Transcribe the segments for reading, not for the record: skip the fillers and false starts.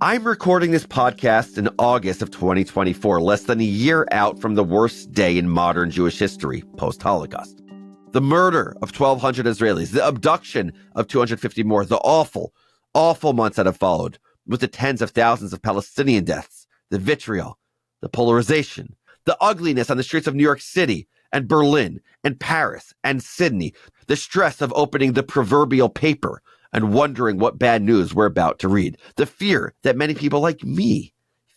I'm recording this podcast in August of 2024, less than a year out from the worst day in modern Jewish history, post-Holocaust. The murder of 1,200 Israelis, the abduction of 250 more, the awful, awful months that have followed, with the tens of thousands of Palestinian deaths, the vitriol, the polarization, the ugliness on the streets of New York City and Berlin and Paris and Sydney, the stress of opening the proverbial paper and wondering what bad news we're about to read, the fear that many people like me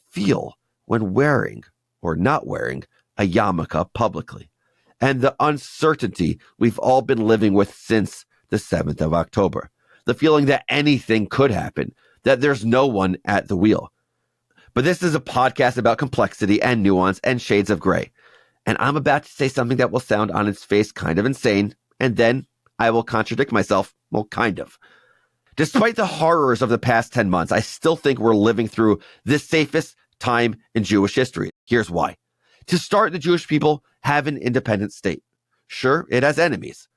feel when wearing or not wearing a yarmulke publicly, and the uncertainty we've all been living with since the 7th of October, the feeling that anything could happen, that there's no one at the wheel. But this is a podcast about complexity and nuance and shades of gray, and I'm about to say something that will sound on its face kind of insane, and then I will contradict myself, well, kind of. Despite the horrors of the past 10 months, I still think we're living through the safest time in Jewish history. Here's why. To start, the Jewish people have an independent state. Sure, it has enemies,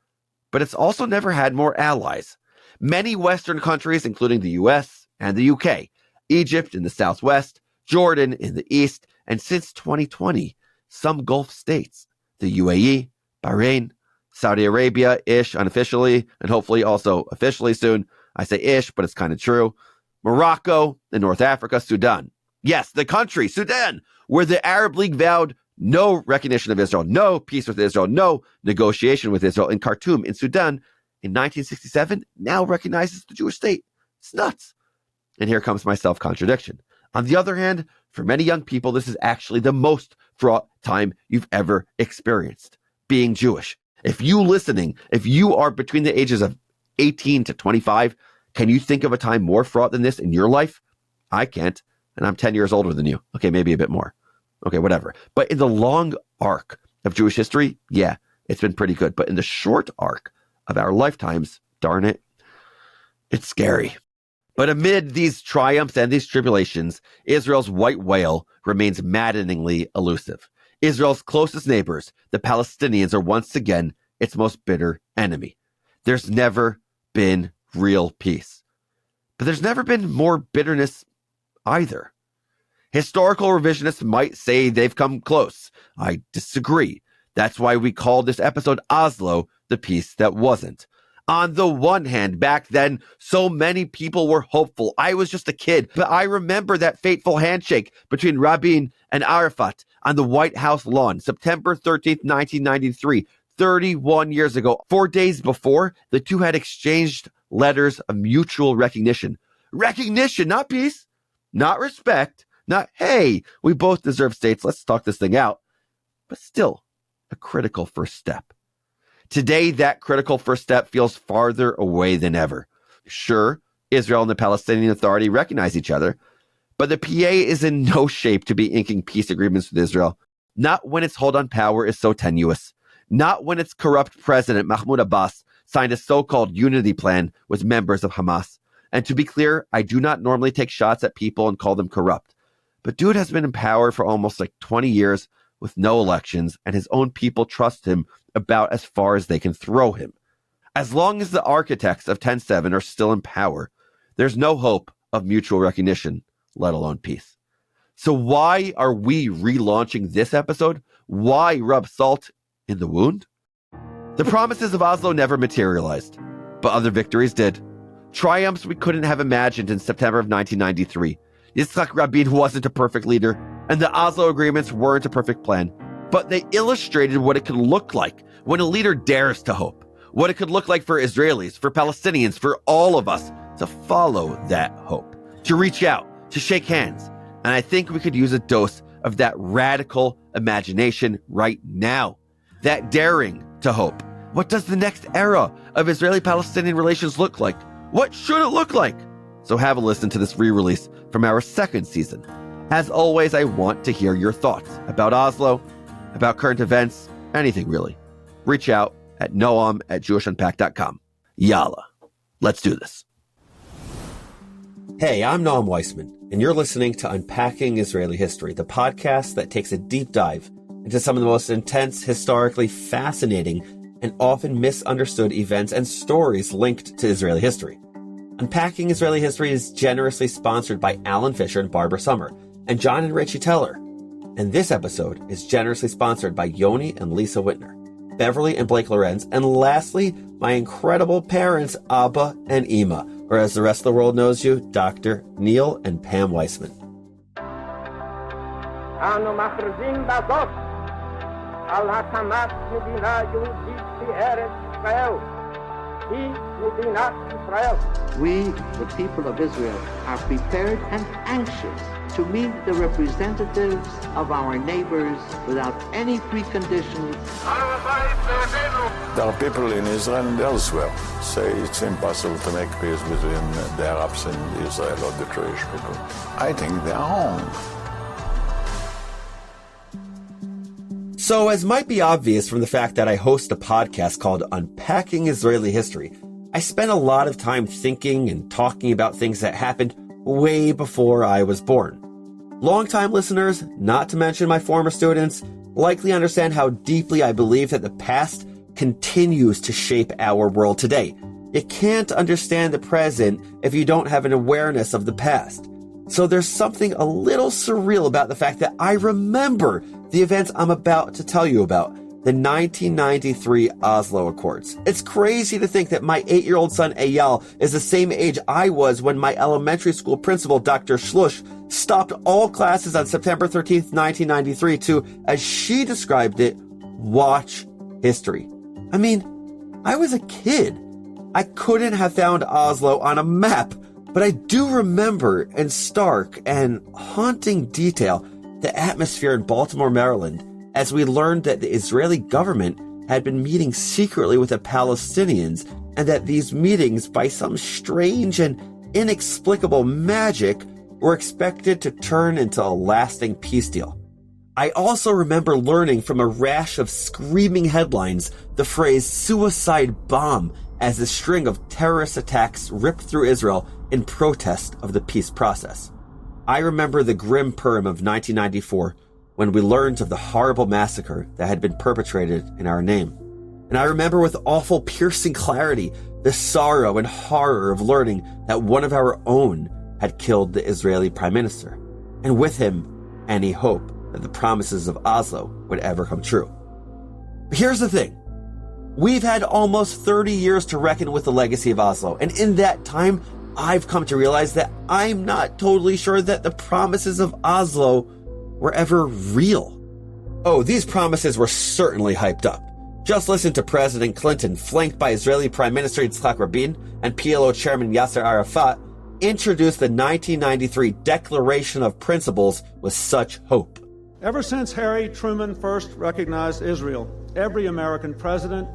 but it's also never had more allies. Many Western countries, including the US and the UK, Egypt in the southwest, Jordan in the east, and since 2020, some Gulf states, the UAE, Bahrain, Saudi Arabia-ish unofficially, and hopefully also officially soon. I say ish, but it's kind of true. Morocco, and North Africa, Sudan. Yes, the country, Sudan, where the Arab League vowed no recognition of Israel, no peace with Israel, no negotiation with Israel. In Khartoum, in Sudan, in 1967, now recognizes the Jewish state. It's nuts. And here comes my self-contradiction. On the other hand, for many young people, this is actually the most fraught time you've ever experienced, being Jewish. If you are between the ages of 18 to 25, can you think of a time more fraught than this in your life? I can't, and I'm 10 years older than you. Okay, maybe a bit more. Okay, whatever. But in the long arc of Jewish history, yeah, it's been pretty good. But in the short arc of our lifetimes, darn it, it's scary. But amid these triumphs and these tribulations, Israel's white whale remains maddeningly elusive. Israel's closest neighbors, the Palestinians, are once again its most bitter enemy. There's never been real peace. But there's never been more bitterness either. Historical revisionists might say they've come close. I disagree. That's why we called this episode Oslo, the peace that wasn't. On the one hand, back then, so many people were hopeful. I was just a kid, but I remember that fateful handshake between Rabin and Arafat on the White House lawn, September 13th, 1993, 31 years ago. 4 days before, the two had exchanged letters of mutual recognition. Recognition, not peace, not respect, not, hey, we both deserve states, let's talk this thing out, but still a critical first step. Today, that critical first step feels farther away than ever. Sure, Israel and the Palestinian Authority recognize each other, but the PA is in no shape to be inking peace agreements with Israel, not when its hold on power is so tenuous, not when its corrupt president, Mahmoud Abbas, signed a so-called unity plan with members of Hamas. And to be clear, I do not normally take shots at people and call them corrupt, but dude has been in power for almost 20 years with no elections, and his own people trust him about as far as they can throw him. As long as the architects of 10-7 are still in power, there's no hope of mutual recognition, let alone peace. So why are we relaunching this episode? Why rub salt in the wound? The promises of Oslo never materialized, but other victories did. Triumphs we couldn't have imagined in September of 1993. Yitzhak Rabin wasn't a perfect leader, and the Oslo agreements weren't a perfect plan, but they illustrated what it could look like when a leader dares to hope, what it could look like for Israelis, for Palestinians, for all of us to follow that hope, to reach out, to shake hands. And I think we could use a dose of that radical imagination right now, that daring to hope. What does the next era of Israeli-Palestinian relations look like? What should it look like? So have a listen to this re-release from our second season. As always, I want to hear your thoughts about Oslo, about current events, anything really. Reach out at noam@jewishnpack.com. Yalla, let's do this. Hey, I'm Noam Weissman, and you're listening to Unpacking Israeli History, the podcast that takes a deep dive into some of the most intense, historically fascinating, and often misunderstood events and stories linked to Israeli history. Unpacking Israeli History is generously sponsored by Alan Fisher and Barbara Summer, and John and Richie Teller. And this episode is generously sponsored by Yoni and Lisa Whitner, Beverly and Blake Lorenz, and lastly, my incredible parents, Abba and Ima, or as the rest of the world knows you, Dr. Neil and Pam Weissman. We, the people of Israel, are prepared and anxious to meet the representatives of our neighbors without any preconditions. There are people in Israel and elsewhere say it's impossible to make peace between the Arabs and Israel or the Jewish people. I think they are wrong. So, as might be obvious from the fact that I host a podcast called Unpacking Israeli History, I spent a lot of time thinking and talking about things that happened way before I was born. Longtime listeners, not to mention my former students, likely understand how deeply I believe that the past continues to shape our world today. You can't understand the present if you don't have an awareness of the past. So there's something a little surreal about the fact that I remember the events I'm about to tell you about, the 1993 Oslo Accords. It's crazy to think that my 8-year-old son Eyal is the same age I was when my elementary school principal, Dr. Schlush, stopped all classes on September 13th, 1993 to, as she described it, watch history. I mean, I was a kid. I couldn't have found Oslo on a map, but I do remember in stark and haunting detail the atmosphere in Baltimore, Maryland, as we learned that the Israeli government had been meeting secretly with the Palestinians, and that these meetings, by some strange and inexplicable magic, were expected to turn into a lasting peace deal. I also remember learning from a rash of screaming headlines the phrase suicide bomb as a string of terrorist attacks ripped through Israel in protest of the peace process. I remember the grim Purim of 1994 when we learned of the horrible massacre that had been perpetrated in our name. And I remember with awful, piercing clarity the sorrow and horror of learning that one of our own had killed the Israeli prime minister, and with him, any hope that the promises of Oslo would ever come true. But here's the thing. We've had almost 30 years to reckon with the legacy of Oslo, and in that time, I've come to realize that I'm not totally sure that the promises of Oslo were ever real. Oh, these promises were certainly hyped up. Just listen to President Clinton, flanked by Israeli Prime Minister Yitzhak Rabin and PLO Chairman Yasser Arafat, introduce the 1993 Declaration of Principles with such hope. Ever since Harry Truman first recognized Israel, every American president,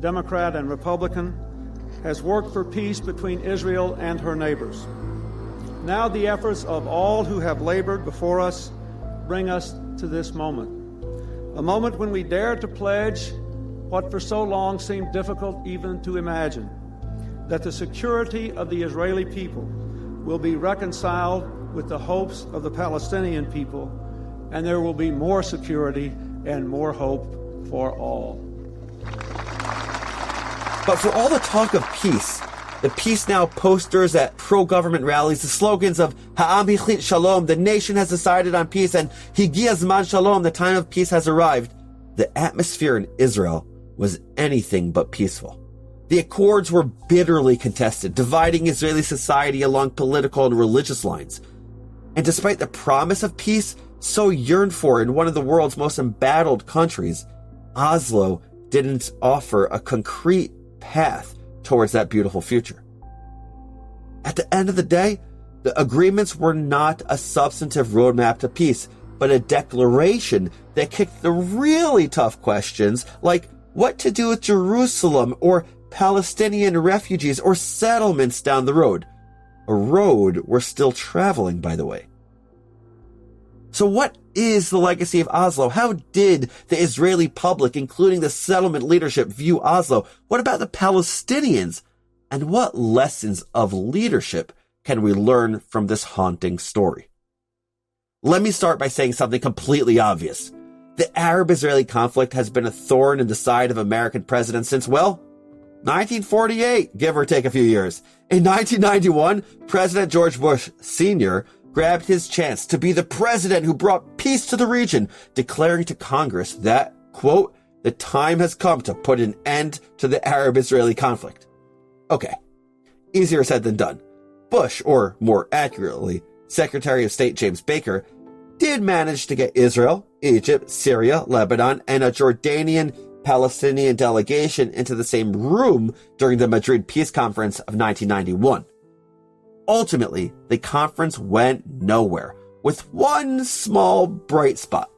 Democrat and Republican, has worked for peace between Israel and her neighbors. Now the efforts of all who have labored before us bring us to this moment, a moment when we dare to pledge what for so long seemed difficult even to imagine, that the security of the Israeli people will be reconciled with the hopes of the Palestinian people, and there will be more security and more hope for all. But for all the talk of peace, the Peace Now posters at pro-government rallies, the slogans of Ha'am hichlit shalom, the nation has decided on peace, and Higia zman shalom, the time of peace has arrived, the atmosphere in Israel was anything but peaceful. The Accords were bitterly contested, dividing Israeli society along political and religious lines. And despite the promise of peace so yearned for in one of the world's most embattled countries, Oslo didn't offer a concrete path towards that beautiful future. At the end of the day, the agreements were not a substantive roadmap to peace, but a declaration that kicked the really tough questions like what to do with Jerusalem or Palestinian refugees or settlements down the road. A road we're still traveling, by the way. So what is the legacy of Oslo? How did the Israeli public, including the settlement leadership, view Oslo? What about the Palestinians? And what lessons of leadership can we learn from this haunting story? Let me start by saying something completely obvious. The Arab-Israeli conflict has been a thorn in the side of American presidents since, well, 1948, give or take a few years. In 1991, President George Bush Sr. grabbed his chance to be the president who brought peace to the region, declaring to Congress that, quote, the time has come to put an end to the Arab-Israeli conflict. Okay, easier said than done. Bush, or more accurately, Secretary of State James Baker, did manage to get Israel, Egypt, Syria, Lebanon, and a Jordanian-Palestinian delegation into the same room during the Madrid Peace Conference of 1991. Ultimately, the conference went nowhere, with one small bright spot.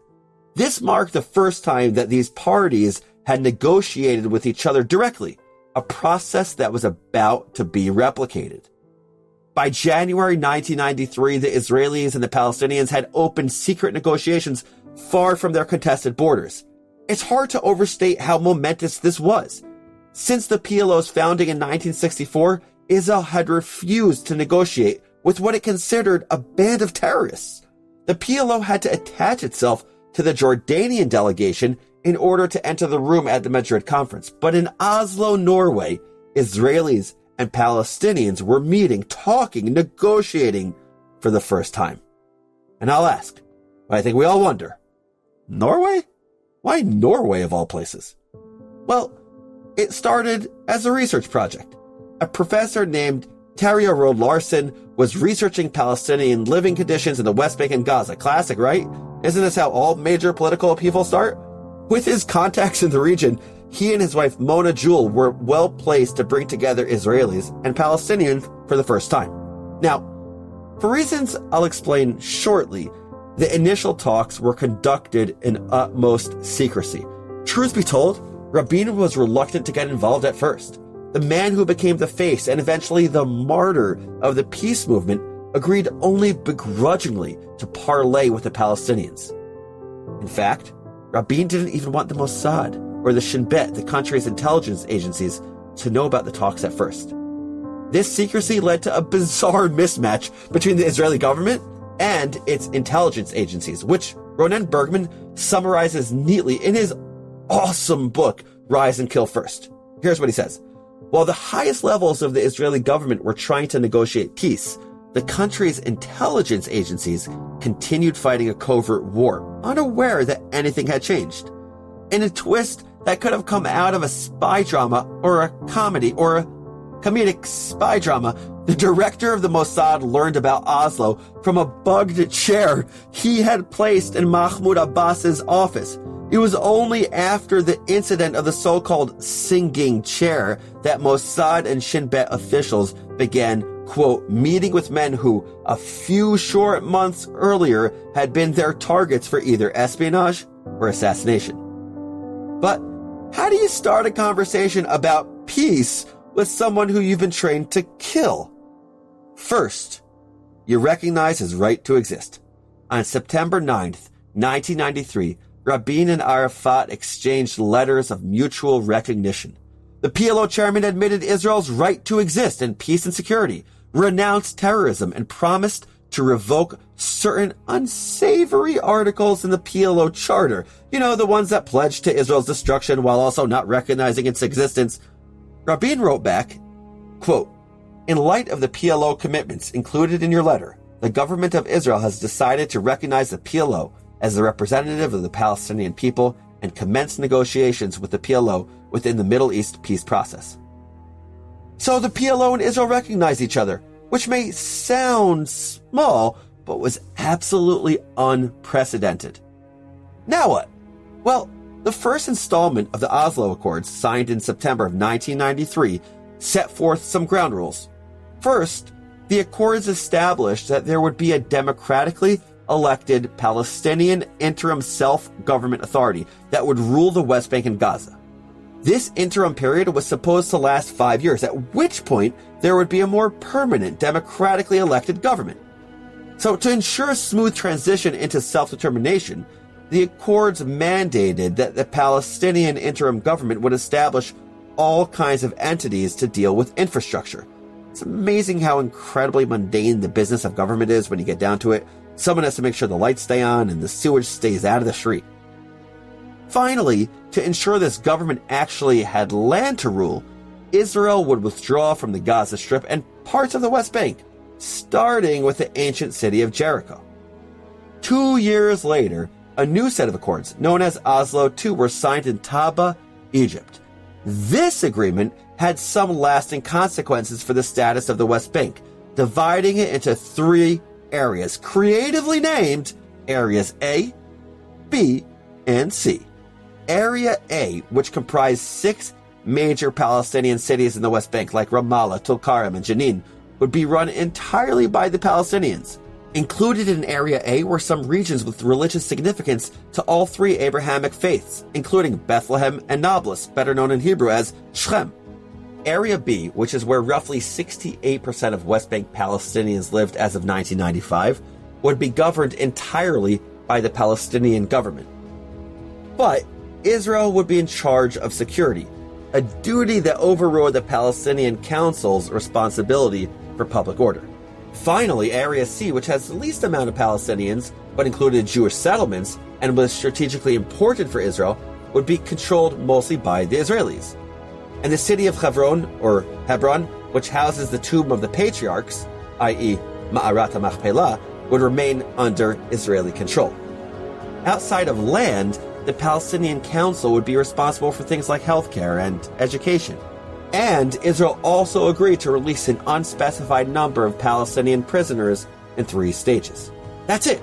This marked the first time that these parties had negotiated with each other directly, a process that was about to be replicated. By January 1993, the Israelis and the Palestinians had opened secret negotiations far from their contested borders. It's hard to overstate how momentous this was. Since the PLO's founding in 1964, Israel had refused to negotiate with what it considered a band of terrorists. The PLO had to attach itself to the Jordanian delegation in order to enter the room at the Madrid conference. But in Oslo, Norway, Israelis and Palestinians were meeting, talking, negotiating for the first time. And I'll ask, but I think we all wonder, Norway? Why Norway of all places? Well, it started as a research project. A professor named Terje Roed Larsen was researching Palestinian living conditions in the West Bank and Gaza. Classic, right? Isn't this how all major political upheavals start? With his contacts in the region, he and his wife Mona Jewel were well placed to bring together Israelis and Palestinians for the first time. Now, for reasons I'll explain shortly, the initial talks were conducted in utmost secrecy. Truth be told, Rabin was reluctant to get involved at first. The man who became the face and eventually the martyr of the peace movement agreed only begrudgingly to parley with the Palestinians. In fact, Rabin didn't even want the Mossad or the Shin Bet, the country's intelligence agencies, to know about the talks at first. This secrecy led to a bizarre mismatch between the Israeli government and its intelligence agencies, which Ronen Bergman summarizes neatly in his awesome book, Rise and Kill First. Here's what he says. While the highest levels of the Israeli government were trying to negotiate peace, the country's intelligence agencies continued fighting a covert war, unaware that anything had changed. In a twist that could have come out of a spy drama or a comedy or a comedic spy drama, the director of the Mossad learned about Oslo from a bugged chair he had placed in Mahmoud Abbas's office. It was only after the incident of the so-called singing chair that Mossad and Shin Bet officials began, quote, meeting with men who, a few short months earlier, had been their targets for either espionage or assassination. But how do you start a conversation about peace with someone who you've been trained to kill? First, you recognize his right to exist. On September 9th, 1993, Rabin and Arafat exchanged letters of mutual recognition. The PLO chairman admitted Israel's right to exist in peace and security, renounced terrorism, and promised to revoke certain unsavory articles in the PLO charter. You know, the ones that pledge to Israel's destruction while also not recognizing its existence. Rabin wrote back, quote, in light of the PLO commitments included in your letter, the government of Israel has decided to recognize the PLO as the representative of the Palestinian people and commence negotiations with the PLO within the Middle East peace process. So the PLO and Israel recognize each other, which may sound small, but was absolutely unprecedented. Now what? Well, the first installment of the Oslo Accords, signed in September of 1993, set forth some ground rules. First, the Accords established that there would be a democratically elected Palestinian interim self-government authority that would rule the West Bank and Gaza. This interim period was supposed to last 5 years, at which point there would be a more permanent, democratically elected government. So to ensure a smooth transition into self-determination, the Accords mandated that the Palestinian interim government would establish all kinds of entities to deal with infrastructure. It's amazing how incredibly mundane the business of government is when you get down to it. Someone has to make sure the lights stay on and the sewage stays out of the street. Finally, to ensure this government actually had land to rule, Israel would withdraw from the Gaza Strip and parts of the West Bank, starting with the ancient city of Jericho. 2 years later, a new set of accords, known as Oslo II, were signed in Taba, Egypt. This agreement had some lasting consequences for the status of the West Bank, dividing it into 3 areas, creatively named Areas A, B, and C. Area A, which comprised 6 major Palestinian cities in the West Bank like Ramallah, Tulkarem, and Jenin, would be run entirely by the Palestinians. Included in Area A were some regions with religious significance to all 3 Abrahamic faiths, including Bethlehem and Nablus, better known in Hebrew as Shechem. Area B, which is where roughly 68% of West Bank Palestinians lived as of 1995, would be governed entirely by the Palestinian government. But Israel would be in charge of security, a duty that overrode the Palestinian Council's responsibility for public order. Finally, Area C, which has the least amount of Palestinians, but included Jewish settlements and was strategically important for Israel, would be controlled mostly by the Israelis. And the city of Hebron, which houses the tomb of the patriarchs, i.e. Ma'arat HaMachpelah, would remain under Israeli control. Outside of land, the Palestinian Council would be responsible for things like healthcare and education. And Israel also agreed to release an unspecified number of Palestinian prisoners in 3 stages. That's it.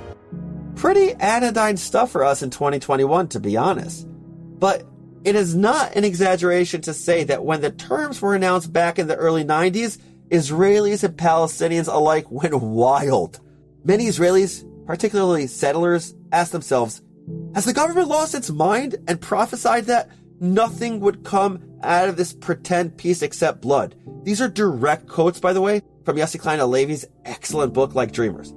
Pretty anodyne stuff for us in 2021, to be honest. But it is not an exaggeration to say that when the terms were announced back in the early 90s, Israelis and Palestinians alike went wild. Many Israelis, particularly settlers, asked themselves, has the government lost its mind and prophesied that nothing would come out of this pretend peace except blood? These are direct quotes, by the way, from Yossi Klein Halevi's excellent book, Like Dreamers.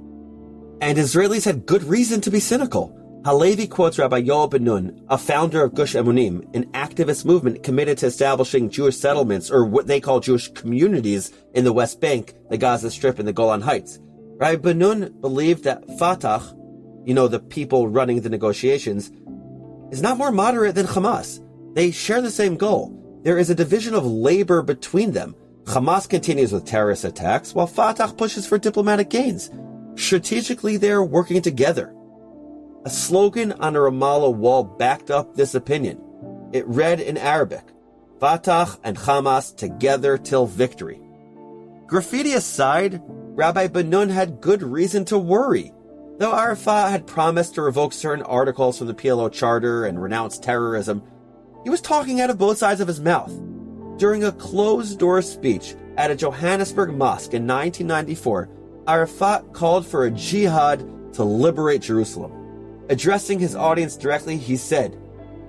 And Israelis had good reason to be cynical. Halevi quotes Rabbi Yoel Ben Nun, a founder of Gush Emunim, an activist movement committed to establishing Jewish settlements, or what they call Jewish communities, in the West Bank, the Gaza Strip, and the Golan Heights. Rabbi Ben Nun believed that Fatah, the people running the negotiations, is not more moderate than Hamas. They share the same goal. There is a division of labor between them. Hamas continues with terrorist attacks, while Fatah pushes for diplomatic gains. Strategically, they are working together. A slogan on a Ramallah wall backed up this opinion. It read in Arabic, Fatah and Hamas together till victory. Graffiti aside, Rabbi Ben Nun had good reason to worry. Though Arafat had promised to revoke certain articles from the PLO charter and renounce terrorism, he was talking out of both sides of his mouth. During a closed-door speech at a Johannesburg mosque in 1994, Arafat called for a jihad to liberate Jerusalem. Addressing his audience directly, he said,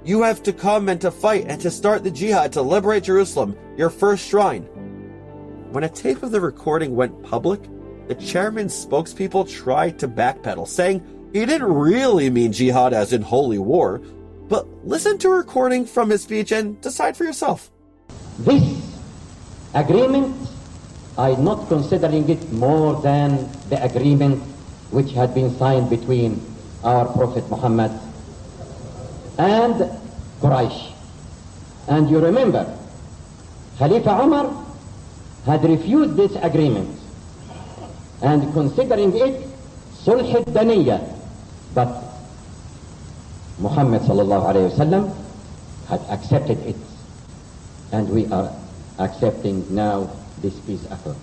"You have to come and to fight and to start the jihad to liberate Jerusalem, your first shrine." When a tape of the recording went public, the chairman's spokespeople tried to backpedal, saying he didn't really mean jihad as in holy war. But listen to a recording from his speech and decide for yourself. This agreement, I'm not considering it more than the agreement which had been signed between our Prophet Muhammad and Quraysh. And you remember, Khalifa Umar had refused this agreement and considering it sulh al-daniyya, but Muhammad sallallahu alayhi wasallam had accepted it, and we are accepting now this peace accord.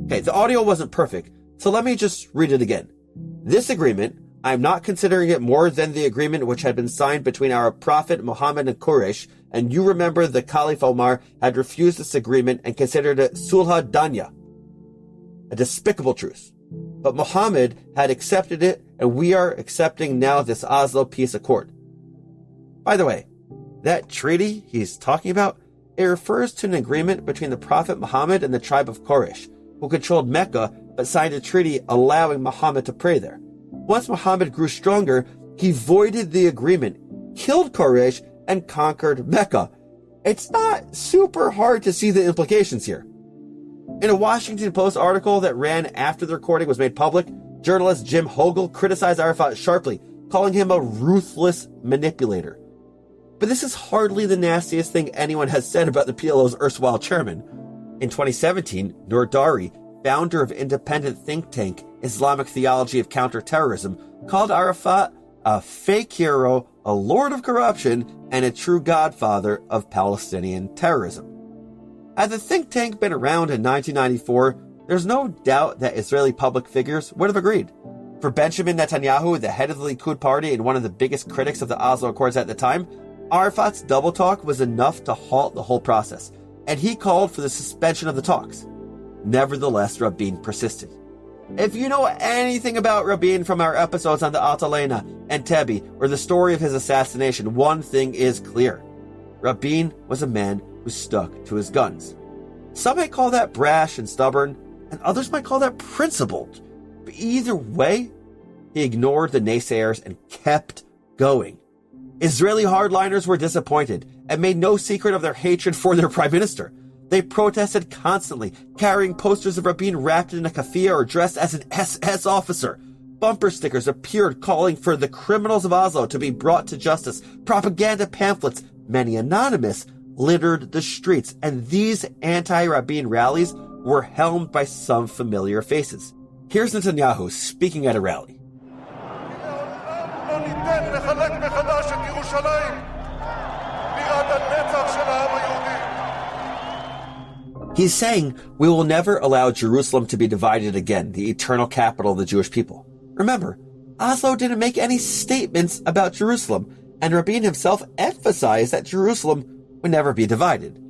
Okay, the audio wasn't perfect, so let me just read it again. This agreement, I'm not considering it more than the agreement which had been signed between our Prophet Muhammad and Quraysh, and you remember the Caliph Omar had refused this agreement and considered it sulh al-daniyya, a despicable truce. But Muhammad had accepted it, and we are accepting now this Oslo Peace Accord. By the way, that treaty he's talking about, it refers to an agreement between the Prophet Muhammad and the tribe of Quraysh, who controlled Mecca but signed a treaty allowing Muhammad to pray there. Once Muhammad grew stronger, he voided the agreement, killed Quraysh, and conquered Mecca. It's not super hard to see the implications here. In a Washington Post article that ran after the recording was made public, journalist Jim Hogle criticized Arafat sharply, calling him a ruthless manipulator. But this is hardly the nastiest thing anyone has said about the PLO's erstwhile chairman. In 2017, Noor Dari, founder of independent think tank Islamic Theology of Counterterrorism, called Arafat a fake hero, a lord of corruption, and a true godfather of Palestinian terrorism. Had the think tank been around in 1994, there's no doubt that Israeli public figures would have agreed. For Benjamin Netanyahu, the head of the Likud party and one of the biggest critics of the Oslo Accords at the time, Arafat's double talk was enough to halt the whole process, and he called for the suspension of the talks. Nevertheless, Rabin persisted. If you know anything about Rabin from our episodes on the Altalena and Tebi, or the story of his assassination, one thing is clear. Rabin was a man who stuck to his guns. Some might call that brash and stubborn, and others might call that principled. But either way, he ignored the naysayers and kept going. Israeli hardliners were disappointed and made no secret of their hatred for their prime minister. They protested constantly, carrying posters of Rabin wrapped in a keffiyeh or dressed as an SS officer. Bumper stickers appeared calling for the criminals of Oslo to be brought to justice. Propaganda pamphlets, many anonymous, littered the streets, and these anti-Rabin rallies were helmed by some familiar faces. Here's Netanyahu speaking at a rally. He's saying, we will never allow Jerusalem to be divided again, the eternal capital of the Jewish people. Remember, Oslo didn't make any statements about Jerusalem, and Rabin himself emphasized that Jerusalem would never be divided.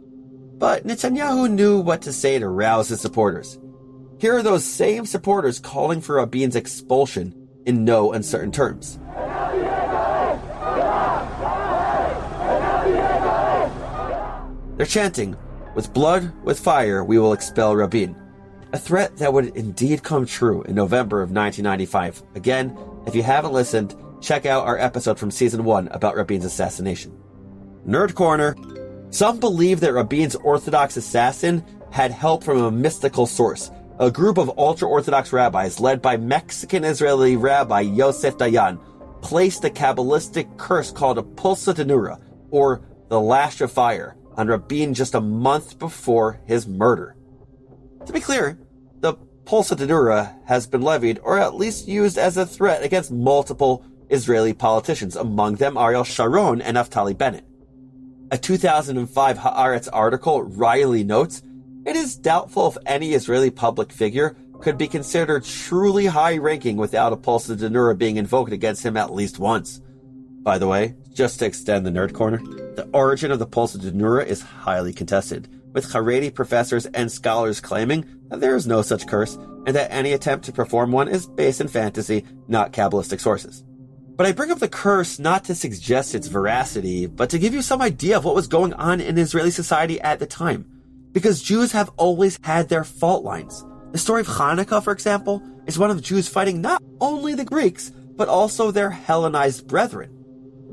But Netanyahu knew what to say to rouse his supporters. Here are those same supporters calling for Rabin's expulsion in no uncertain terms. They're chanting, with blood, with fire, we will expel Rabin. A threat that would indeed come true in November of 1995. Again, if you haven't listened, check out our episode from season 1 about Rabin's assassination. Nerd Corner. Some believe that Rabin's Orthodox assassin had help from a mystical source. A group of ultra-Orthodox rabbis led by Mexican-Israeli rabbi Yosef Dayan placed a Kabbalistic curse called a pulsa denura, or the lash of fire, on Rabin just a month before his murder. To be clear, the pulsa denura has been levied, or at least used as a threat against multiple Israeli politicians, among them Ariel Sharon and Naftali Bennett. A 2005 Haaretz article wryly notes, it is doubtful if any Israeli public figure could be considered truly high-ranking without a pulsa denura being invoked against him at least once. By the way, just to extend the nerd corner, the origin of the pulsa denura is highly contested, with Haredi professors and scholars claiming that there is no such curse and that any attempt to perform one is based in fantasy, not Kabbalistic sources. But I bring up the curse not to suggest its veracity, but to give you some idea of what was going on in Israeli society at the time. Because Jews have always had their fault lines. The story of Hanukkah, for example, is one of Jews fighting not only the Greeks, but also their Hellenized brethren.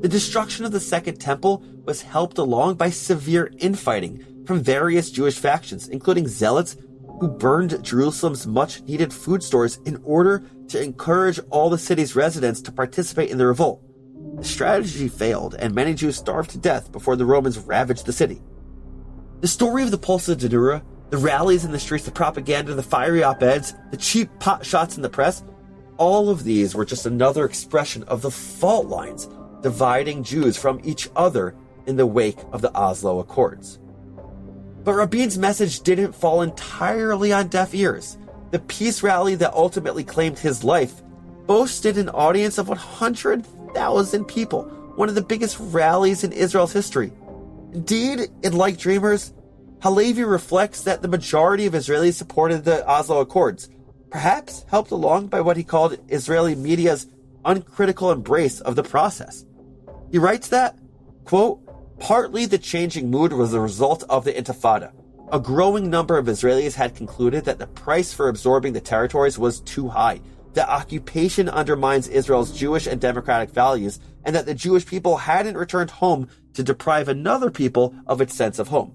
The destruction of the Second Temple was helped along by severe infighting from various Jewish factions, including zealots who burned Jerusalem's much-needed food stores in order to encourage all the city's residents to participate in the revolt. The strategy failed, and many Jews starved to death before the Romans ravaged the city. The story of the pulsa denura, the rallies in the streets, the propaganda, the fiery op-eds, the cheap pot shots in the press, all of these were just another expression of the fault lines dividing Jews from each other in the wake of the Oslo Accords. But Rabin's message didn't fall entirely on deaf ears. The peace rally that ultimately claimed his life boasted an audience of 100,000 people, one of the biggest rallies in Israel's history. Indeed, in Like Dreamers, Halevi reflects that the majority of Israelis supported the Oslo Accords, perhaps helped along by what he called Israeli media's uncritical embrace of the process. He writes that, quote, partly the changing mood was the result of the Intifada. A growing number of Israelis had concluded that the price for absorbing the territories was too high, that occupation undermines Israel's Jewish and democratic values, and that the Jewish people hadn't returned home to deprive another people of its sense of home.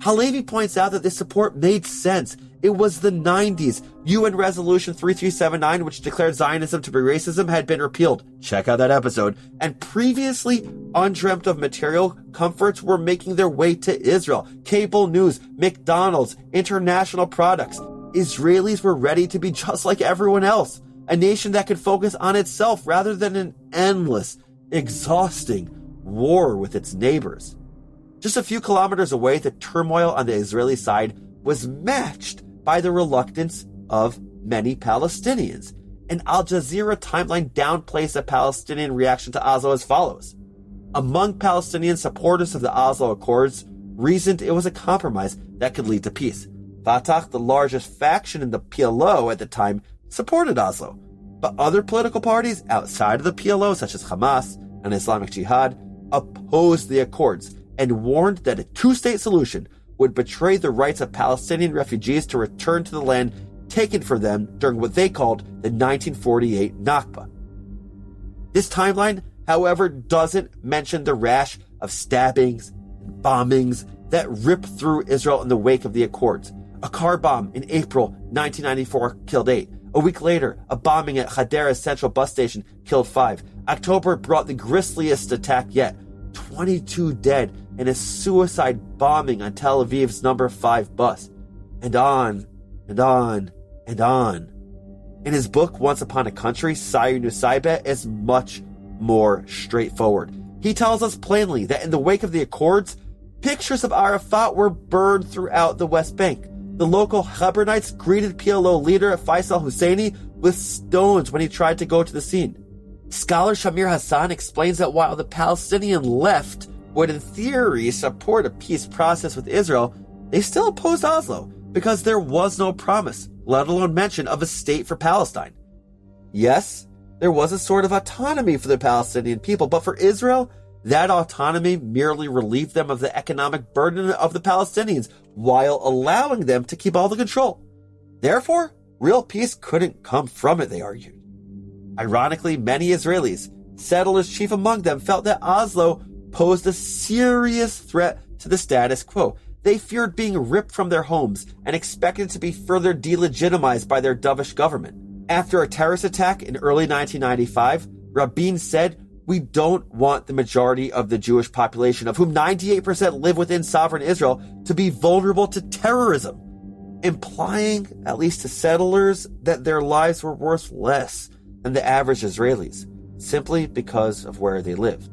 Halevi points out that this support made sense. It was the 90s. UN Resolution 3379, which declared Zionism to be racism, had been repealed. Check out that episode. And previously undreamt of material comforts were making their way to Israel. Cable news, McDonald's, international products. Israelis were ready to be just like everyone else. A nation that could focus on itself rather than an endless, exhausting war with its neighbors. Just a few kilometers away, the turmoil on the Israeli side was matched by the reluctance of many Palestinians. An Al Jazeera timeline downplays the Palestinian reaction to Oslo as follows. Among Palestinian supporters of the Oslo Accords, reasoned it was a compromise that could lead to peace. Fatah, the largest faction in the PLO at the time, supported Oslo. But other political parties outside of the PLO, such as Hamas and Islamic Jihad, opposed the accords and warned that a two-state solution would betray the rights of Palestinian refugees to return to the land taken from them during what they called the 1948 Nakba. This timeline, however, doesn't mention the rash of stabbings and bombings that ripped through Israel in the wake of the Accords. A car bomb in April 1994 killed 8. A week later, a bombing at Hadera's central bus station killed 5. October brought the grisliest attack yet. 22 dead in a suicide bombing on Tel Aviv's number 5 bus. And on, and on, and on. In his book, Once Upon a Country, Sayur Nusaybeh is much more straightforward. He tells us plainly that in the wake of the Accords, pictures of Arafat were burned throughout the West Bank. The local Hebronites greeted PLO leader Faisal Husseini with stones when he tried to go to the scene. Scholar Shamir Hassan explains that while the Palestinian left would in theory support a peace process with Israel, they still opposed Oslo because there was no promise, let alone mention of a state for Palestine. Yes, there was a sort of autonomy for the Palestinian people, but for Israel, that autonomy merely relieved them of the economic burden of the Palestinians while allowing them to keep all the control. Therefore, real peace couldn't come from it, they argued. Ironically, many Israelis, settlers chief among them, felt that Oslo posed a serious threat to the status quo. They feared being ripped from their homes and expected to be further delegitimized by their dovish government. After a terrorist attack in early 1995, Rabin said, "We don't want the majority of the Jewish population, of whom 98% live within sovereign Israel, to be vulnerable to terrorism," implying, at least to settlers, that their lives were worth less than the average Israelis, simply because of where they lived.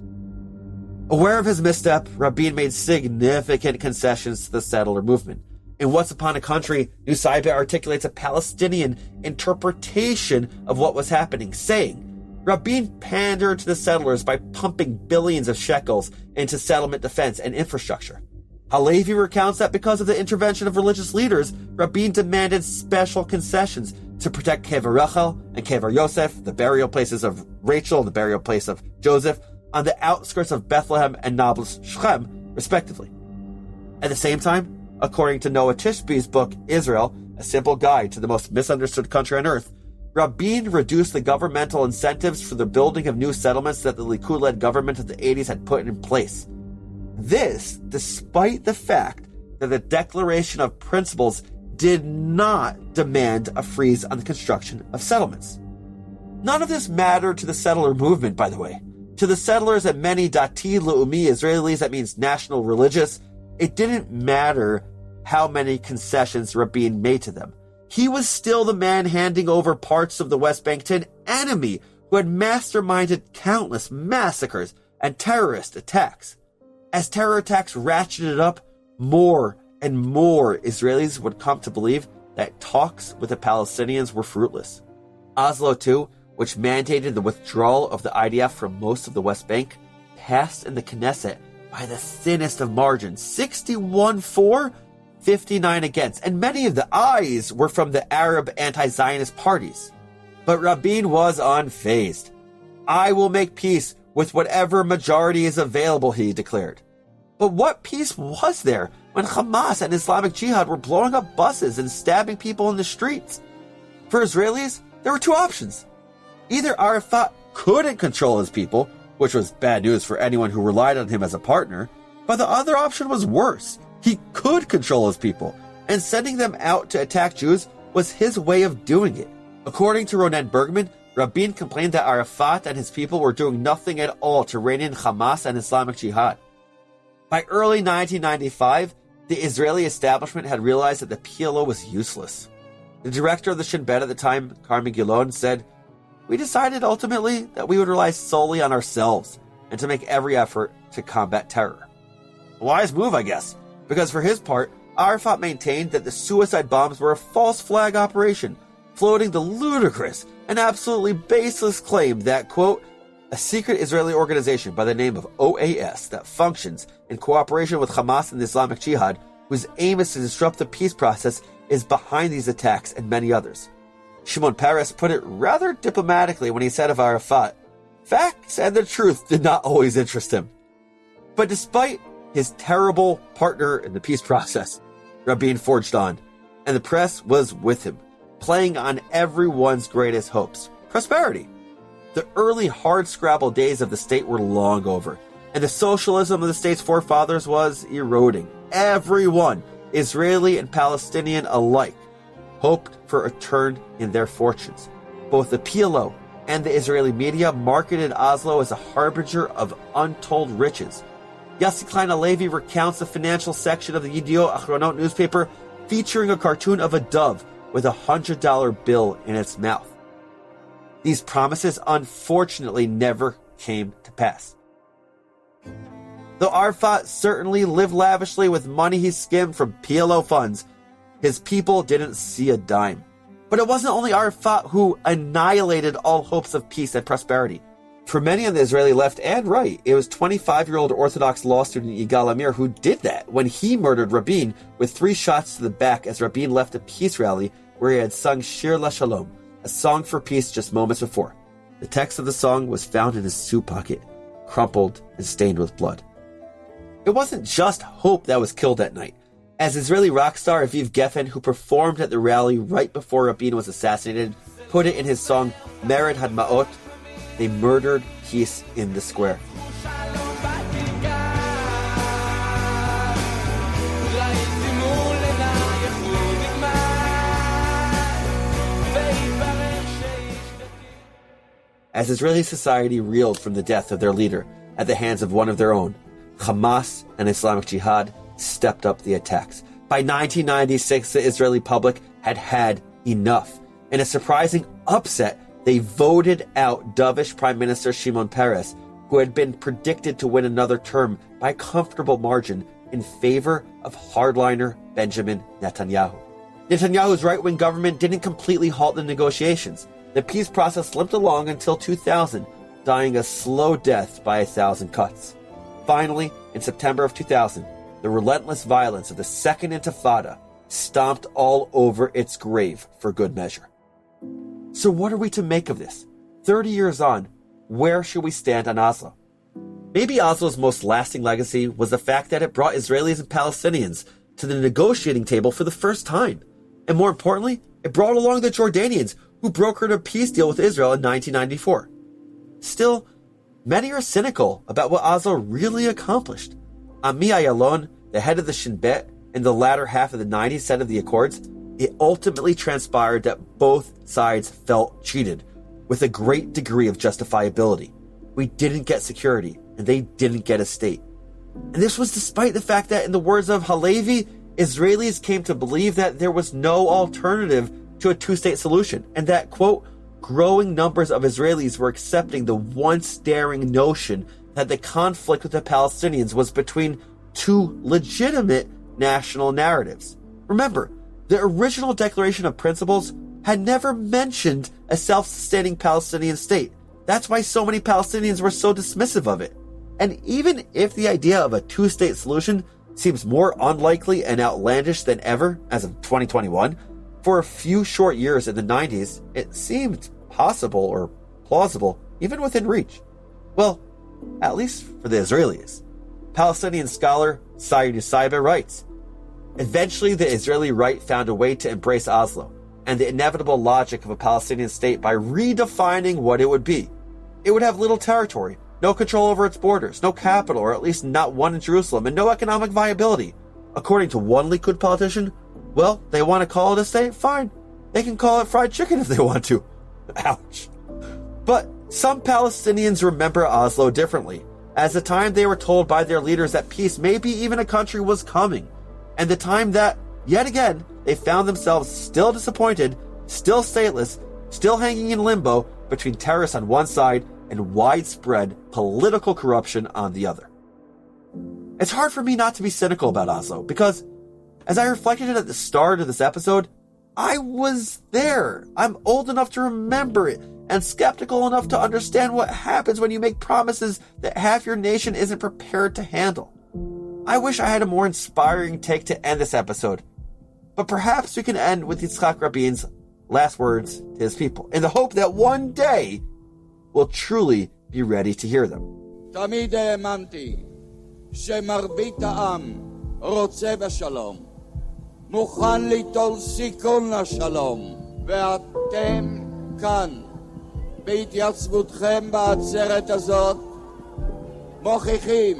Aware of his misstep, Rabin made significant concessions to the settler movement. In Once Upon a Country, Nusaybeh articulates a Palestinian interpretation of what was happening, saying, Rabin pandered to the settlers by pumping billions of shekels into settlement defense and infrastructure. Halevi recounts that because of the intervention of religious leaders, Rabin demanded special concessions to protect Kever Rachel and Kever Yosef, the burial places of Rachel and the burial place of Joseph, on the outskirts of Bethlehem and Nablus Shechem, respectively. At the same time, according to Noah Tishby's book, Israel, A Simple Guide to the Most Misunderstood Country on Earth, Rabin reduced the governmental incentives for the building of new settlements that the Likud-led government of the 80s had put in place. This, despite the fact that the Declaration of Principles did not demand a freeze on the construction of settlements. None of this mattered to the settler movement, by the way. To the settlers and many Dati Leumi Israelis, that means national religious, it didn't matter how many concessions Rabin made to them. He was still the man handing over parts of the West Bank to an enemy who had masterminded countless massacres and terrorist attacks. As terror attacks ratcheted up, more and more Israelis would come to believe that talks with the Palestinians were fruitless. Oslo II, which mandated the withdrawal of the IDF from most of the West Bank, passed in the Knesset by the thinnest of margins, 61 for, 59 against, and many of the ayes were from the Arab anti-Zionist parties. But Rabin was unfazed. "I will make peace with whatever majority is available," he declared. But what peace was there when Hamas and Islamic Jihad were blowing up buses and stabbing people in the streets? For Israelis, there were two options. Either Arafat couldn't control his people, which was bad news for anyone who relied on him as a partner, but the other option was worse. He could control his people, and sending them out to attack Jews was his way of doing it. According to Ronen Bergman, Rabin complained that Arafat and his people were doing nothing at all to rein in Hamas and Islamic Jihad. By early 1995, the Israeli establishment had realized that the PLO was useless. The director of the Shin Bet at the time, Carmi Gilon, said, "We decided ultimately that we would rely solely on ourselves and to make every effort to combat terror." A wise move, I guess, because for his part, Arafat maintained that the suicide bombs were a false flag operation, floating the ludicrous and absolutely baseless claim that, quote, "a secret Israeli organization by the name of OAS that functions in cooperation with Hamas and the Islamic Jihad, whose aim is to disrupt the peace process, is behind these attacks and many others." Shimon Peres put it rather diplomatically when he said of Arafat, "Facts and the truth did not always interest him." But despite his terrible partner in the peace process, Rabin forged on, and the press was with him, playing on everyone's greatest hopes: prosperity. The early hard-scrabble days of the state were long over, and the socialism of the state's forefathers was eroding. Everyone, Israeli and Palestinian alike, hoped for a turn in their fortunes. Both the PLO and the Israeli media marketed Oslo as a harbinger of untold riches. Yossi Klein Halevi recounts the financial section of the Yediot Achronot newspaper featuring a cartoon of a dove with a $100 bill in its mouth. These promises unfortunately never came to pass. Though Arafat certainly lived lavishly with money he skimmed from PLO funds, his people didn't see a dime. But it wasn't only Arafat who annihilated all hopes of peace and prosperity. For many on the Israeli left and right, it was 25-year-old Orthodox law student Yigal Amir who did that when he murdered Rabin with 3 shots to the back as Rabin left a peace rally where he had sung Shir LaShalom, a song for peace just moments before. The text of the song was found in his suit pocket, crumpled and stained with blood. It wasn't just hope that was killed that night. As Israeli rock star Aviv Geffen, who performed at the rally right before Rabin was assassinated, put it in his song Mered Hadma'ot, they murdered peace in the square. As Israeli society reeled from the death of their leader at the hands of one of their own, Hamas and Islamic Jihad stepped up the attacks. By 1996, the Israeli public had had enough. In a surprising upset, they voted out dovish Prime Minister Shimon Peres, who had been predicted to win another term by a comfortable margin, in favor of hardliner Benjamin Netanyahu. Netanyahu's right-wing government didn't completely halt the negotiations. The peace process limped along until 2000, dying a slow death by 1,000 cuts. Finally, in September of 2000, the relentless violence of the Second Intifada stomped all over its grave for good measure. So what are we to make of this? 30 years on, where should we stand on Oslo? Maybe Oslo's most lasting legacy was the fact that it brought Israelis and Palestinians to the negotiating table for the first time. And more importantly, it brought along the Jordanians who brokered a peace deal with Israel in 1994. Still, many are cynical about what Oslo really accomplished. Ami Ayalon, the head of the Shin Bet, in the latter half of the 90s said of the Accords, it ultimately transpired that both sides felt cheated, with a great degree of justifiability. We didn't get security, and they didn't get a state. And this was despite the fact that, in the words of Halevi, Israelis came to believe that there was no alternative to a two-state solution, and that, quote, growing numbers of Israelis were accepting the once daring notion that the conflict with the Palestinians was between two legitimate national narratives. Remember, the original Declaration of Principles had never mentioned a self-sustaining Palestinian state. That's why so many Palestinians were so dismissive of it. And even if the idea of a two-state solution seems more unlikely and outlandish than ever as of 2021, for a few short years in the 90s, it seemed possible or plausible, even within reach. Well, at least for the Israelis. Palestinian scholar Sayed Nusayba writes, eventually the Israeli right found a way to embrace Oslo and the inevitable logic of a Palestinian state by redefining what it would be. It would have little territory, no control over its borders, no capital, or at least not one in Jerusalem, and no economic viability. According to one Likud politician, well, they want to call it a state? Fine. They can call it fried chicken if they want to. Ouch. But some Palestinians remember Oslo differently, as the time they were told by their leaders that peace, maybe even a country, was coming, and the time that, yet again, they found themselves still disappointed, still stateless, still hanging in limbo between terrorists on one side and widespread political corruption on the other. It's hard for me not to be cynical about Oslo, because as I reflected at the start of this episode, I was there. I'm old enough to remember it, and skeptical enough to understand what happens when you make promises that half your nation isn't prepared to handle. I wish I had a more inspiring take to end this episode, but perhaps we can end with Yitzhak Rabin's last words to his people, in the hope that one day we'll truly be ready to hear them. תמיד האמנתי שמרבית העם רוצה בשלום, מוכן ליטול סיכון לשלום, ואתם כאן, בהתייצבותכם בעצרת הזאת, מוכיחים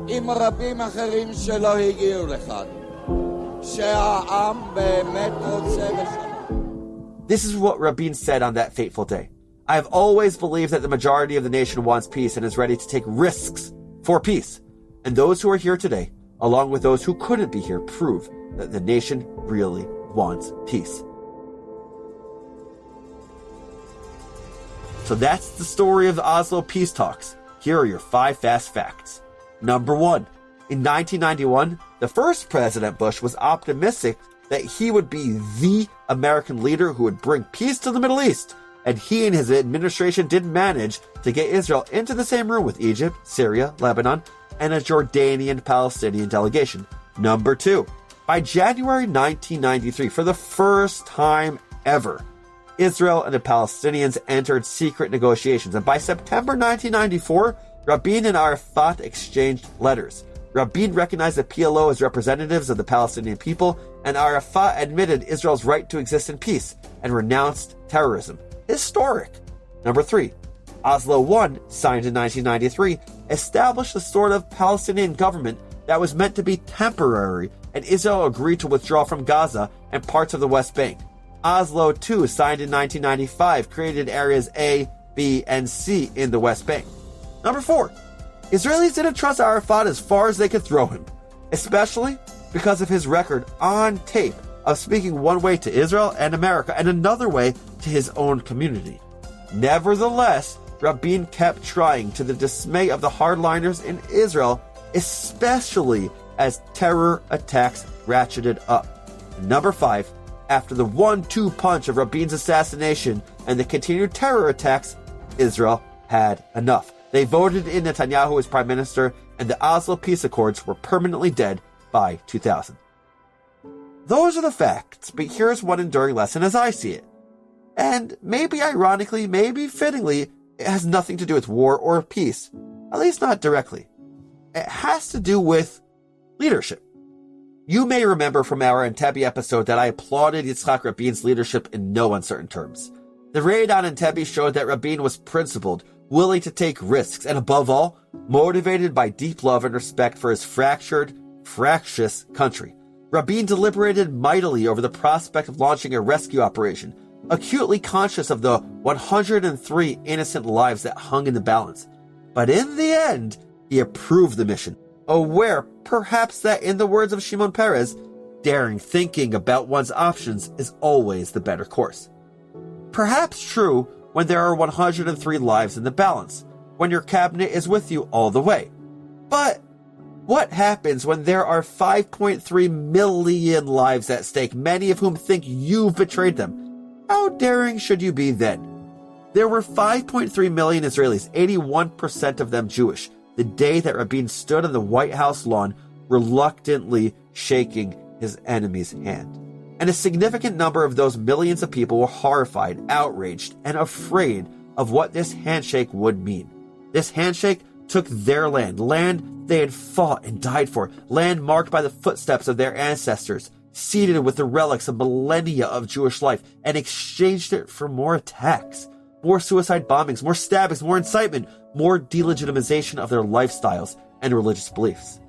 עם רבים אחרים שלא הגיעו לכאן, שהעם באמת רוצה בשלום. This is what Rabin said on that fateful day. I have always believed that the majority of the nation wants peace and is ready to take risks for peace. And those who are here today, along with those who couldn't be here, prove that the nation really wants peace. So that's the story of the Oslo peace talks. Here are your 5 fast facts. Number 1. In 1991, the first President Bush was optimistic that he would be the American leader who would bring peace to the Middle East, and he and his administration did manage to get Israel into the same room with Egypt, Syria, Lebanon, and a Jordanian-Palestinian delegation. Number 2. By January 1993, for the first time ever, Israel and the Palestinians entered secret negotiations, and by September 1994, Rabin and Arafat exchanged letters. Rabin recognized the PLO as representatives of the Palestinian people, and Arafat admitted Israel's right to exist in peace and renounced terrorism. Historic. Number 3. Oslo I, signed in 1993, established a sort of Palestinian government that was meant to be temporary, and Israel agreed to withdraw from Gaza and parts of the West Bank. Oslo II, signed in 1995, created areas A, B, and C in the West Bank. Number 4. Israelis didn't trust Arafat as far as they could throw him, especially because of his record on tape of speaking one way to Israel and America and another way to his own community. Nevertheless, Rabin kept trying, to the dismay of the hardliners in Israel, especially as terror attacks ratcheted up. And number 5, after the 1-2 punch of Rabin's assassination and the continued terror attacks, Israel had enough. They voted in Netanyahu as prime minister, and the Oslo Peace Accords were permanently dead by 2000. Those are the facts, but here's one enduring lesson as I see it. And maybe ironically, maybe fittingly, it has nothing to do with war or peace, at least not directly. It has to do with leadership. You may remember from our Entebbe episode that I applauded Yitzhak Rabin's leadership in no uncertain terms. The raid on Entebbe showed that Rabin was principled, willing to take risks, and above all, motivated by deep love and respect for his fractured, fractious country. Rabin deliberated mightily over the prospect of launching a rescue operation, acutely conscious of the 103 innocent lives that hung in the balance. But in the end, he approved the mission, aware, perhaps, that in the words of Shimon Peres, daring thinking about one's options is always the better course. Perhaps true when there are 103 lives in the balance, when your cabinet is with you all the way. But what happens when there are 5.3 million lives at stake, many of whom think you've betrayed them? How daring should you be then? There were 5.3 million Israelis, 81% of them Jewish, the day that Rabin stood on the White House lawn, reluctantly shaking his enemy's hand. And a significant number of those millions of people were horrified, outraged, and afraid of what this handshake would mean. This handshake took their land they had fought and died for, land marked by the footsteps of their ancestors, seeded with the relics of millennia of Jewish life, and exchanged it for more attacks, more suicide bombings, more stabbings, more incitement, more delegitimization of their lifestyles and religious beliefs.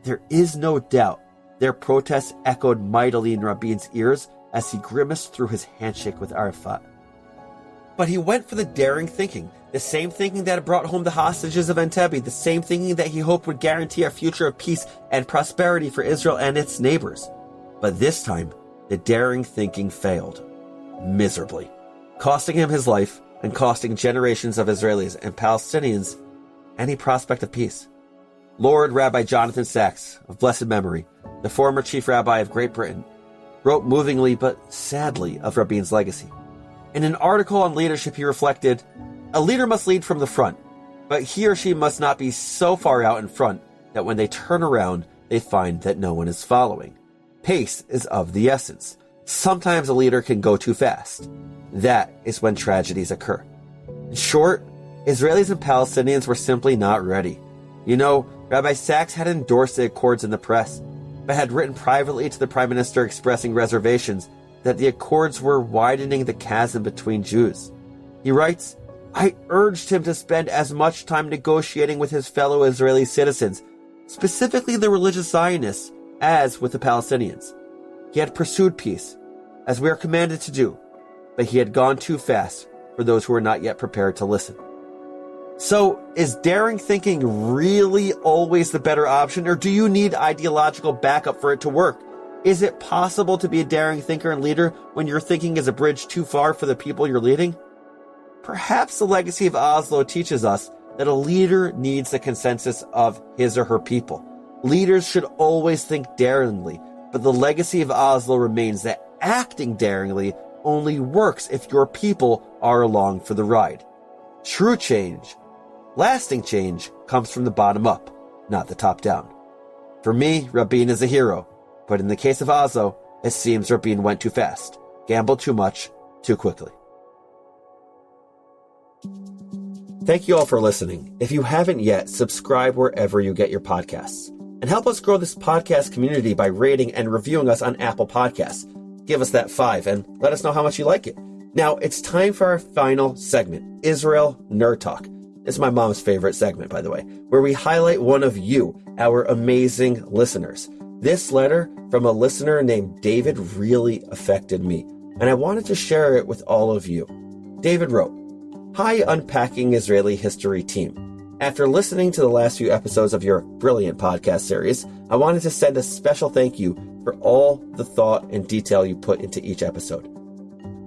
There is no doubt Their protests echoed mightily in Rabin's ears as he grimaced through his handshake with Arafat. But he went for the daring thinking, the same thinking that had brought home the hostages of Entebbe, the same thinking that he hoped would guarantee a future of peace and prosperity for Israel and its neighbors. But this time, the daring thinking failed, miserably, costing him his life and costing generations of Israelis and Palestinians any prospect of peace. Lord Rabbi Jonathan Sacks, of blessed memory, the former chief rabbi of Great Britain, wrote movingly but sadly of Rabin's legacy. In an article on leadership, he reflected, "A leader must lead from the front, but he or she must not be so far out in front that when they turn around, they find that no one is following. Pace is of the essence. Sometimes a leader can go too fast. That is when tragedies occur." In short, Israelis and Palestinians were simply not ready. You know, Rabbi Sacks had endorsed the Accords in the press, but had written privately to the Prime Minister expressing reservations that the Accords were widening the chasm between Jews. He writes, "I urged him to spend as much time negotiating with his fellow Israeli citizens, specifically the religious Zionists, as with the Palestinians. He had pursued peace, as we are commanded to do, but he had gone too fast for those who were not yet prepared to listen." So, is daring thinking really always the better option, or do you need ideological backup for it to work? Is it possible to be a daring thinker and leader when your thinking is a bridge too far for the people you're leading? Perhaps the legacy of Oslo teaches us that a leader needs the consensus of his or her people. Leaders should always think daringly, but the legacy of Oslo remains that acting daringly only works if your people are along for the ride. True change, lasting change, comes from the bottom up, not the top down. For me, Rabin is a hero, but in the case of Oslo, it seems Rabin went too fast, gambled too much, too quickly. Thank you all for listening. If you haven't yet, subscribe wherever you get your podcasts. And help us grow this podcast community by rating and reviewing us on Apple Podcasts. Give us that 5 and let us know how much you like it. Now, it's time for our final segment, Israel Nerd Talk. This is my mom's favorite segment, by the way, where we highlight one of you, our amazing listeners. This letter from a listener named David really affected me, and I wanted to share it with all of you. David wrote, "Hi, Unpacking Israeli History team. After listening to the last few episodes of your brilliant podcast series, I wanted to send a special thank you for all the thought and detail you put into each episode.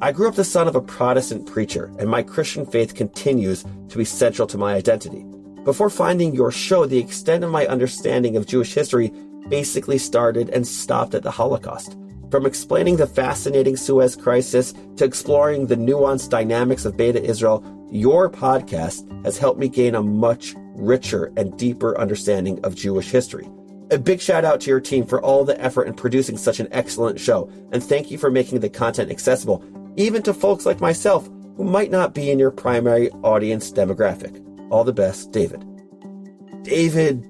I grew up the son of a Protestant preacher, and my Christian faith continues to be central to my identity. Before finding your show, the extent of my understanding of Jewish history basically started and stopped at the Holocaust. From explaining the fascinating Suez Crisis to exploring the nuanced dynamics of Beta Israel, your podcast has helped me gain a much richer and deeper understanding of Jewish history. A big shout out to your team for all the effort in producing such an excellent show, and thank you for making the content accessible, even to folks like myself who might not be in your primary audience demographic. All the best, David." David.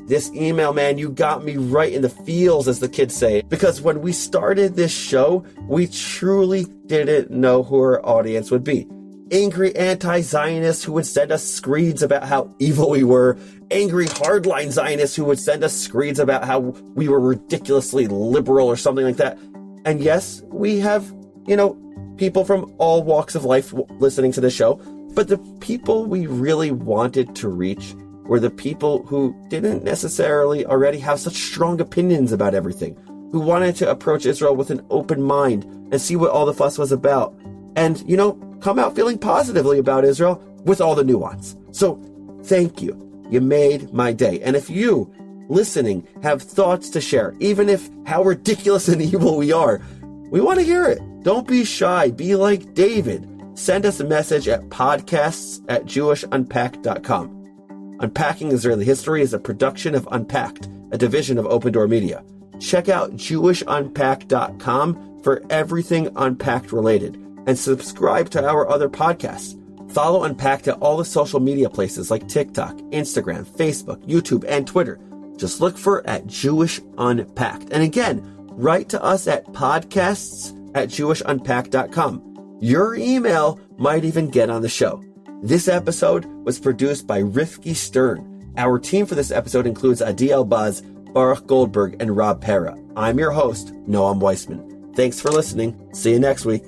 This email, man, you got me right in the feels, as the kids say, because when we started this show, we truly didn't know who our audience would be. Angry anti-Zionists who would send us screeds about how evil we were, angry hardline Zionists who would send us screeds about how we were ridiculously liberal or something like that. And yes, we have, people from all walks of life listening to the show, but the people we really wanted to reach were the people who didn't necessarily already have such strong opinions about everything, who wanted to approach Israel with an open mind and see what all the fuss was about, and, come out feeling positively about Israel with all the nuance. So, thank you. You made my day. And if you, listening, have thoughts to share, even if how ridiculous and evil we are, we want to hear it. Don't be shy. Be like David. Send us a message at podcasts@jewishunpacked.com. Unpacking Israeli History is a production of Unpacked, a division of Open Door Media. Check out jewishunpacked.com for everything Unpacked related, and subscribe to our other podcasts. Follow Unpacked at all the social media places like TikTok, Instagram, Facebook, YouTube, and Twitter. Just look for @Jewish Unpacked. And again, write to us at podcasts@jewishunpacked.com. Your email might even get on the show. This episode was produced by Rifki Stern. Our team for this episode includes Adi Elbaz, Baruch Goldberg, and Rob Pera. I'm your host, Noam Weissman. Thanks for listening. See you next week.